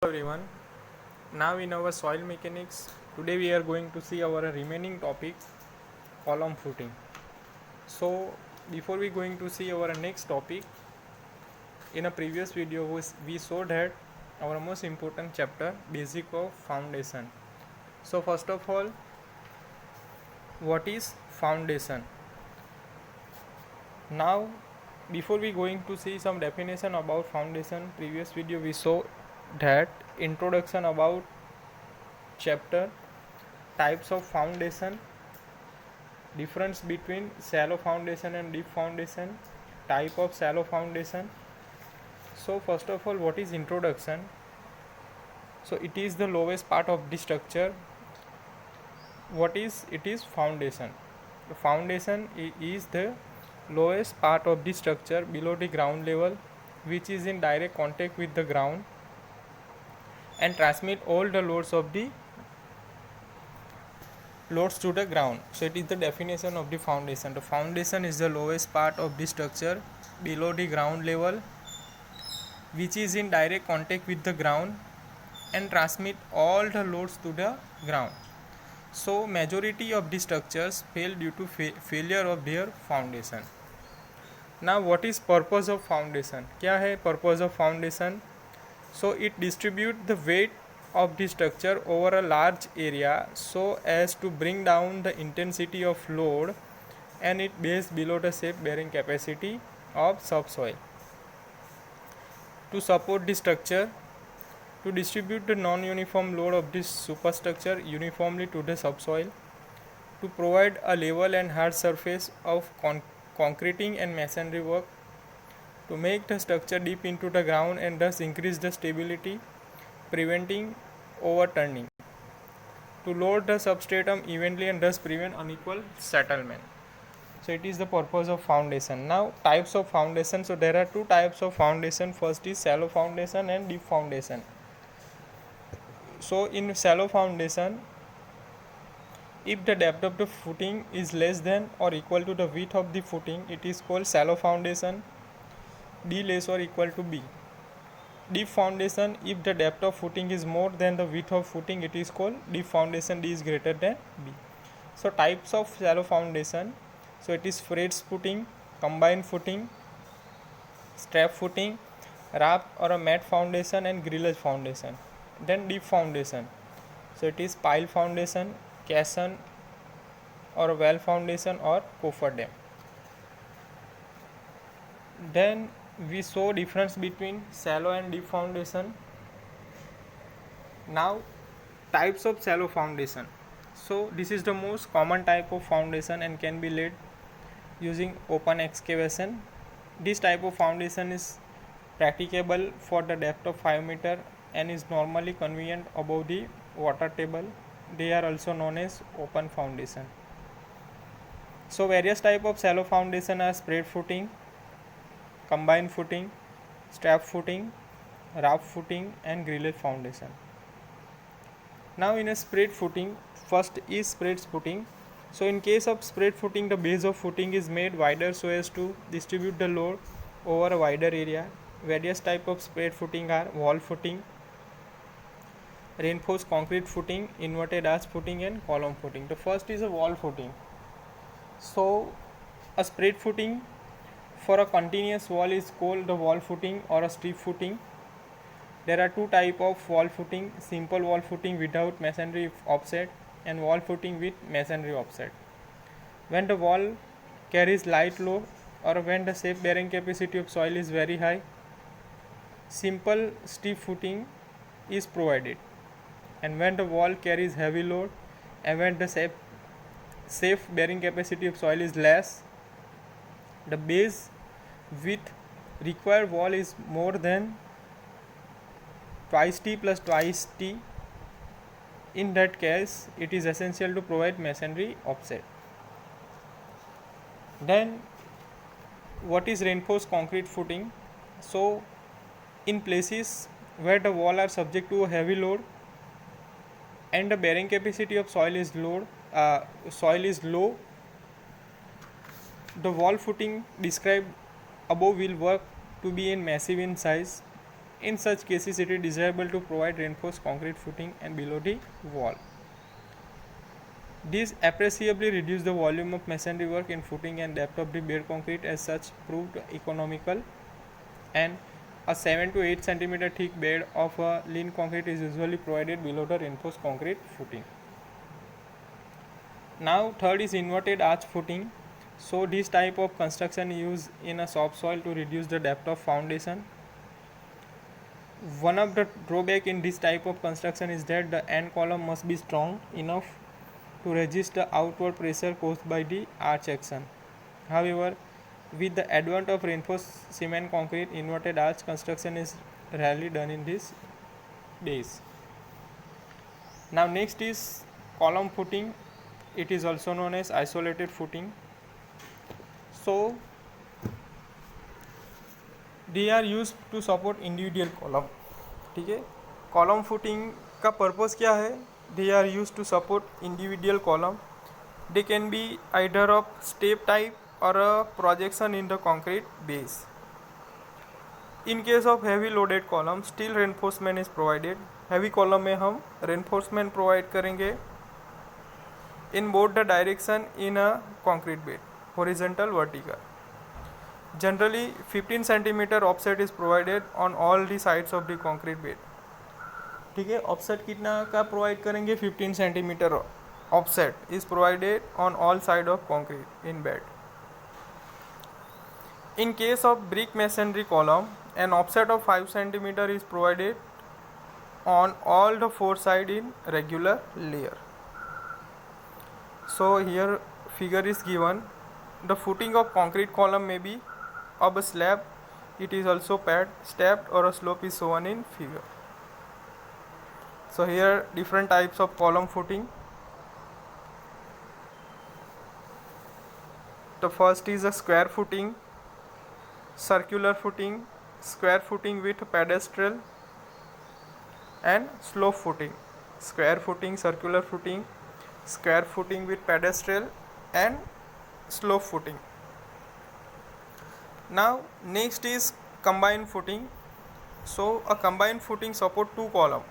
everyone. Now in our soil mechanics, today we are going to see our remaining topic, column footing. So before we going to see our next topic, in a previous video we saw that our most important chapter, basic of foundation. So first of all, what is foundation? Now before we going to see some definition about foundation, previous video we saw that introduction about chapter, types of foundation, difference between shallow foundation and deep foundation, type of shallow foundation. So first of all, what is introduction? So it is the lowest part of the structure. What is it? Is foundation. The foundation is the lowest part of the structure below the ground level, which is in direct contact with the ground and transmit all the loads to the ground. So it is the definition of the foundation. The foundation is the lowest part of the structure below the ground level, which is in direct contact with the ground and transmit all the loads to the ground. So majority of the structures fail due to failure of their foundation. Now what is purpose of foundation? क्या है purpose of foundation? So it distribute the weight of the structure over a large area so as to bring down the intensity of load and it base below the shape bearing capacity of subsoil. To support the structure, to distribute the non-uniform load of this superstructure uniformly to the subsoil, to provide a level and hard surface of concreting and masonry work, to make the structure deep into the ground and thus increase the stability, preventing overturning, to load the substratum evenly and thus prevent unequal settlement. So it is the purpose of foundation. Now types of foundation. So there are two types of foundation. First is shallow foundation and deep foundation. So in shallow foundation, if the depth of the footing is less than or equal to the width of the footing, it is called shallow foundation. D less or equal to B. Deep foundation, if the depth of footing is more than the width of footing, it is called deep foundation. D is greater than B. So types of shallow foundation. So it is frets footing, combined footing, strap footing, raft or a mat foundation and grillage foundation. Then deep foundation. So it is pile foundation, caisson or a well foundation or coffer dam. Then we saw difference between shallow and deep foundation. Now types of shallow foundation. So this is the most common type of foundation and can be laid using open excavation. This type of foundation is practicable for the depth of 5 meter and is normally convenient above the water table. They are also known as open foundation. So various type of shallow foundation are spread footing, combined footing, strap footing, raft footing and grillage foundation. Now in a spread footing, first is spread footing. So in case of spread footing, the base of footing is made wider so as to distribute the load over a wider area. Various type of spread footing are wall footing, reinforced concrete footing, inverted arch footing and column footing. The first is a wall footing. So a spread footing for a continuous wall is called the wall footing or a strip footing. There are two type of wall footing: simple wall footing without masonry offset and wall footing with masonry offset. When the wall carries light load or when the shape bearing capacity of soil is very high, simple strip footing is provided. And when the wall carries heavy load and when the safe bearing capacity of soil is less, the base width required wall is more than twice T plus twice T. In that case, it is essential to provide masonry offset. Then what is reinforced concrete footing? So in places where the wall are subject to a heavy load and the bearing capacity of soil is low, the wall footing described above will work to be in massive in size In such cases, it is desirable to provide reinforced concrete footing and below the wall. These appreciably reduce the volume of masonry work in footing and depth of the bare concrete, as such proved economical, and a 7 to 8 centimeter thick bed of lean concrete is usually provided below the reinforced concrete footing. Now third is inverted arch footing. So this type of construction used in a soft soil to reduce the depth of foundation. One of the drawback in this type of construction is that the end column must be strong enough to resist the outward pressure caused by the arch action. However, with the advent of reinforced cement concrete, inverted arch construction is rarely done in this base. Now next is column footing. It is also known as isolated footing. So they are used to support individual column. ठीक है, column footing का purpose क्या है? They are used to support individual column. They can be either of step type or a projection in the concrete base. In case of heavy loaded column, still reinforcement is provided. Heavy column में हम reinforcement provide करेंगे in both the direction in a concrete bed, horizontal, vertical. Generally 15 centimeter offset is provided on all the sides of the concrete bed. ठीक है, offset कितना का provide करेंगे? 15 centimeter offset is provided on all side of concrete in bed. In case of brick masonry column, an offset of 5 centimeter is provided on all the four sides in regular layer. So here figure is given. The footing of concrete column may be of a slab. It is also pad, stepped, or a slope is shown in figure. So here different types of column footing. The first is a square footing, circular footing, square footing with pedestal, and slope footing. Square footing, circular footing, square footing with pedestal, and slope footing. Now next is combined footing. So a combined footing support two column.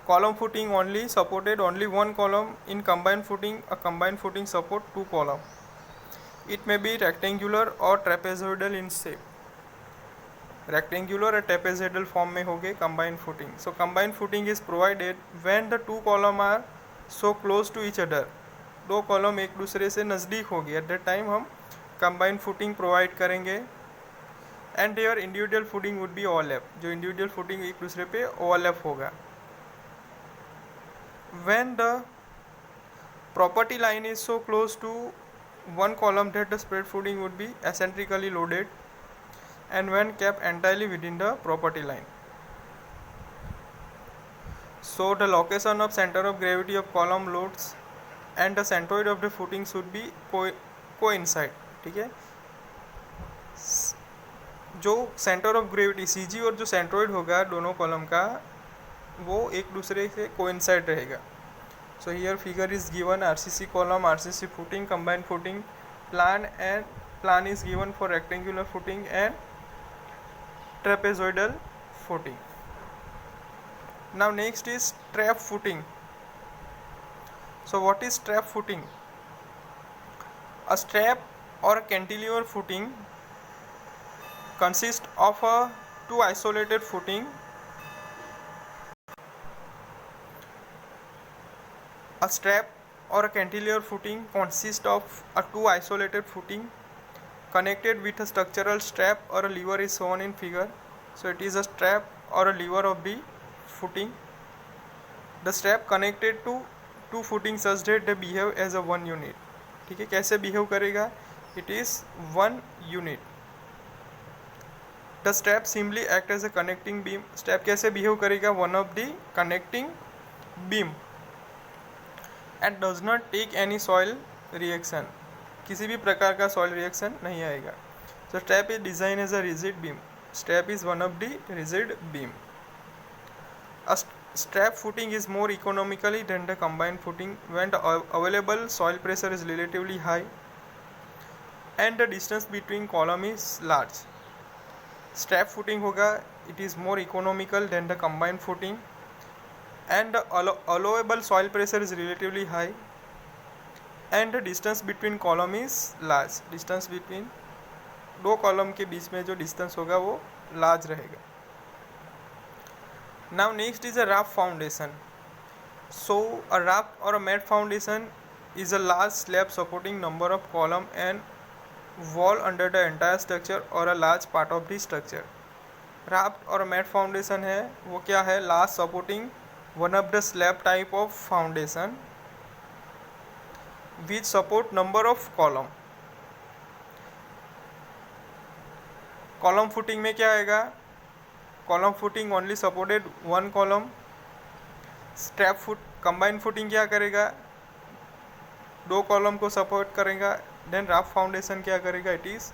Column footing only supported only one column. In combined footing, a combined footing support two column. It may be rectangular or trapezoidal in shape. Rectangular or trapezoidal form में होगे combined footing. So combined footing is provided when the two column are so close to each other. दो column एक दूसरे से नज़दीक होगी. At that time हम combined footing provide करेंगे. And their individual footing would be overlap. जो individual footing एक दूसरे पे overlap होगा. When the property line is so close to one column that the spread footing would be eccentrically loaded, and when kept entirely within the property line. So the location of center of gravity of column loads and the centroid of the footing should be coincide. ठीक है, जो centre of gravity CG और जो centroid होगा दोनों column का वो एक दूसरे से कोइंसाइड रहेगा. So here figure is given RCC column, RCC footing, combined footing, plan, and plan is given for rectangular footing and trapezoidal footing. Now next is trap footing. So what is trap footing? A strap or a cantilever footing consists of two isolated footing. A strap or a cantilever footing consists of two isolated footing connected with a structural strap or a lever is shown in figure. So it is a strap or a lever of the footing. The strap connected to two footing such that they behave as a one unit. ठीक है, कैसे behave करेगा? It is one unit. The strap simply act as a connecting beam. Strap कैसे behave करेगा? One of the connecting beam. And does not take any soil reaction. किसी भी प्रकार का soil reaction नहीं आएगा. So strap is designed as a rigid beam. Strap is one of the rigid beam. A strap footing is more economically than the combined footing when the available soil pressure is relatively high and the distance between column is large. Strap footing होगा, it is more economical than the combined footing, and the allowable soil pressure is relatively high, and the distance between column is large. distance between दो column के बीच में जो distance होगा वो large रहेगा. Now next is a raft foundation. So a raft or a mat foundation is a large slab supporting number of column and wall under the entire structure or a large part of the structure. Raft और mat foundation है वो क्या है? Large supporting one of the slab type of foundation which support number of column. Column footing में क्या आएगा? Column footing only supported one column. Strap foot combined footing क्या करेगा? दो कॉलम को सपोर्ट करेगा. देन राफ्ट फाउंडेशन क्या करेगा? It is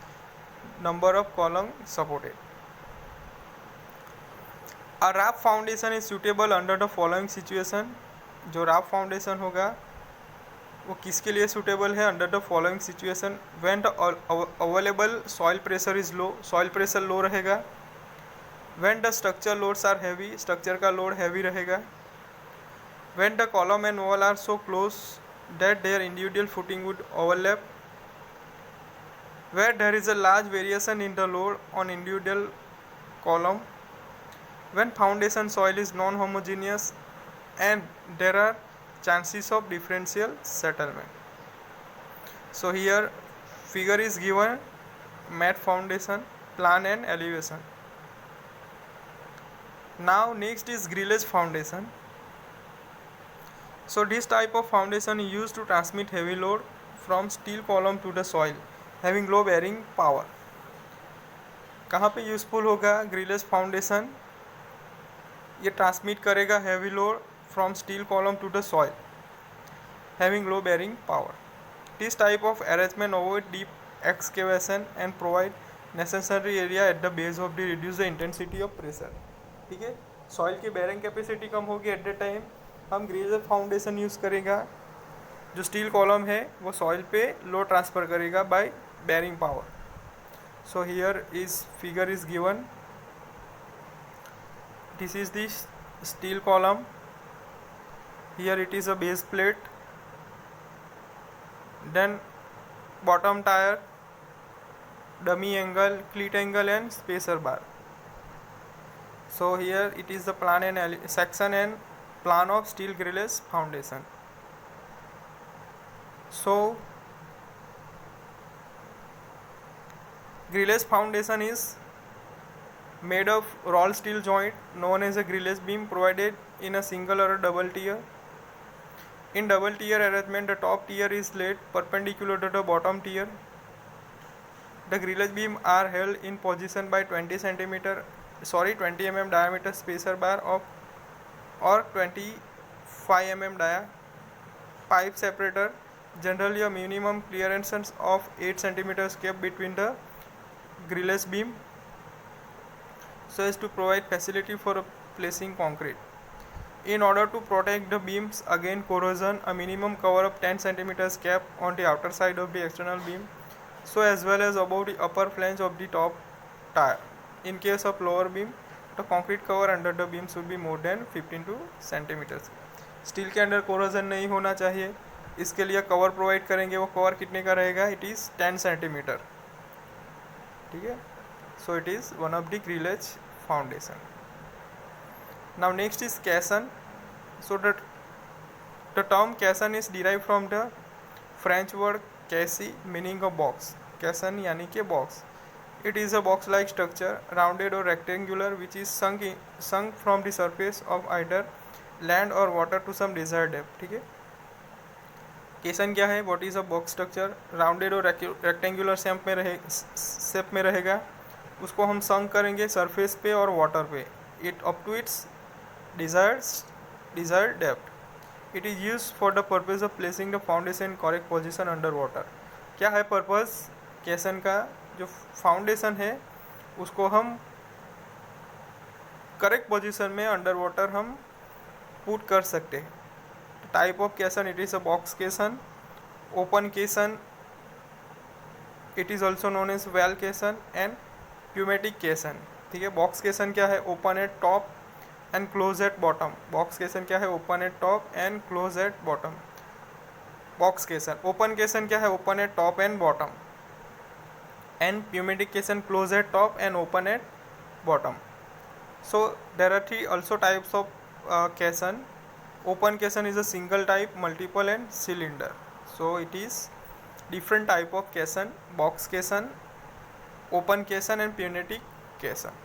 number of column supported. A raft foundation is suitable under the following situation. जो राफ्ट फाउंडेशन होगा वो किसके लिए सूटेबल है? Under the following situation. When the available soil pressure is low, soil pressure low रहेगा. When the structure loads are heavy, structure का load heavy रहेगा. When the column and wall are so close that their individual footing would overlap, where there is a large variation in the load on individual column, when foundation soil is non-homogeneous and there are chances of differential settlement. So here figure is given, mat foundation, plan and elevation. Now next is grillage foundation. So this type of foundation is used to transmit heavy load from steel column to the soil having low bearing power. कहाँ पे useful होगा grillage foundation? ये transmit करेगा heavy load from steel column to the soil having low bearing power. This type of arrangement avoid deep excavation and provide necessary area at the base of the reduce the intensity of pressure. ठीक है, soil की bearing capacity कम होगी at the time हम grillage foundation use करेगा. जो steel column है वो soil पे लोड ट्रांसफ़र करेगा bye bearing power. So here is figure is given. This is this steel column. Here it is a base plate, then bottom tier, dummy angle, cleat angle and spacer bar. So here it is the plan and section and plan of steel grillage foundation. So grillage foundation is made of rolled steel joint known as a grillage beam provided in a single or a double tier. In double tier arrangement, the top tier is laid perpendicular to the bottom tier. The grillage beam are held in position by 20 mm diameter spacer bar of or 25 mm dia pipe separator. Generally a minimum clearance of 8 cm kept between the grillage beam so as to provide facility for placing concrete. In order to protect the beams against corrosion, a minimum cover of 10 cm kept on the outer side of the external beam, so as well as above the upper flange of the top tier. In case of lower beam, the concrete cover under the beam should be more than 15 cm. Steel के under corrosion नहीं होना चाहिए, इसके लिए cover provide करेंगे. वो cover कितने का रहेगा? It is 10 centimetre. ठीक है, so it is one of the grillage foundation. Now next is कैसन. सो द टर्म कैसन is derive from the French word कैसी मीनिंग ऑफ बॉक्स. कैसन यानी कि box. It is a box-like structure, rounded or rectangular, which is sunk from the surface of either land or water to some desired depth. ठीक है, केसन क्या है? What is a box structure? Rounded और rectangular shape में रहेगा. उसको हम sunk करेंगे सरफेस पे और वाटर पे. It up to its desired depth. It is used for the purpose of placing the foundation in correct position under water. क्या है पर्पस केसन का? जो फाउंडेशन है उसको हम करेक्ट पोजीशन में अंडर वाटर हम पुट कर सकते हैं. Type of caisson, it is a box caisson, open caisson, it is also known as well caisson and pneumatic caisson. ठीक है। बॉक्स केसन क्या है, open at top and close at bottom. Box caisson क्या है, open at top and close at bottom. Box caisson. Open caisson क्या है, open at top and bottom. And pneumatic केसन close eight top and open at bottom. So there are three also types of caisson. Open caisson is a single type, multiple and cylinder. So it is different type of caisson: box caisson, open caisson and pneumatic caisson.